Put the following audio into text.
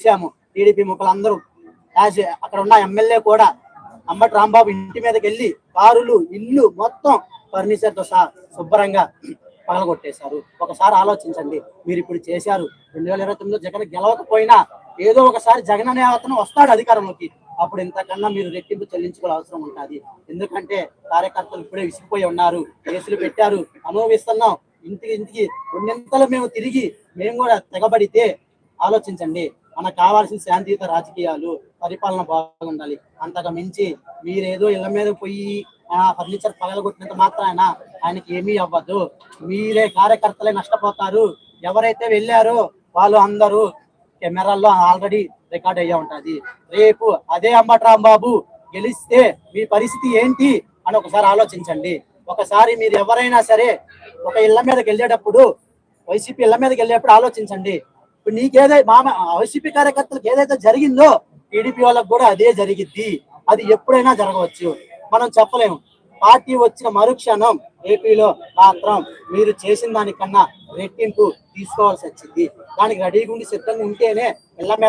చూసాము. టీడీపీ ముఖలందరూ అక్కడ ఉన్న ఎమ్మెల్యే కూడా అంబటి రాంబాబు ఇంటి మీదకి వెళ్ళి కారులు, ఇల్లు మొత్తం ఫర్నిచర్ తో సహా శుభ్రంగా పగలగొట్టేశారు. ఒకసారి ఆలోచించండి. మీరు ఇప్పుడు చేశారు. 2029లో జగన్ గెలవకపోయినా ఏదో ఒకసారి జగన్ అనే అతను వస్తాడు అధికారంలోకి. అప్పుడు ఇంతకన్నా మీరు రెట్టింపు చెల్లించుకోవాల్సిన అవసరం ఉంటుంది. ఎందుకంటే కార్యకర్తలు ఇప్పుడే విసిగిపోయి ఉన్నారు. కేసులు పెట్టారు, అనుభవిస్తున్నాం. ఇంటికి రెండింతలు మేము తిరిగి మేము కూడా తెగబడితే ఆలోచించండి. మనకు కావాల్సిన శాంతియుత రాజకీయాలు, పరిపాలన బాగుండాలి. అంతగా మించి మీరేదో ఇళ్ల మీద పోయి ఫర్నిచర్ పగలగొట్టినంత మాత్రాన ఆయనకి ఏమీ అవ్వదు. మీరే కార్యకర్తలే నష్టపోతారు. ఎవరైతే వెళ్ళారో వాళ్ళు అందరూ కెమెరాల్లో ఆల్రెడీ రికార్డ్ అయ్యే ఉంటది. రేపు అదే అంబటి రాంబాబు గెలిస్తే మీ పరిస్థితి ఏంటి అని ఒకసారి ఆలోచించండి. ఒకసారి మీరు ఎవరైనా సరే ఒక ఇళ్ల మీదకి వెళ్ళేటప్పుడు, వైసీపీ ఇళ్ల మీదకి వెళ్ళేటప్పుడు ఆలోచించండి. ఇప్పుడు నీకేదైతే వైసీపీ కార్యకర్తలకు ఏదైతే జరిగిందో టీడీపీ వాళ్ళకు కూడా అదే జరిగిద్ది. అది ఎప్పుడైనా జరగవచ్చు, మనం చెప్పలేము. పార్టీ వచ్చిన మరుక్షణం ఏపీలో మాత్రం మీరు చేసిన దానికన్నా రెట్టింపు తీసుకోవాల్సి వచ్చింది. దానికి రెడీగా ఉండి సిద్ధంగా ఉంటేనే ఇళ్ల మీద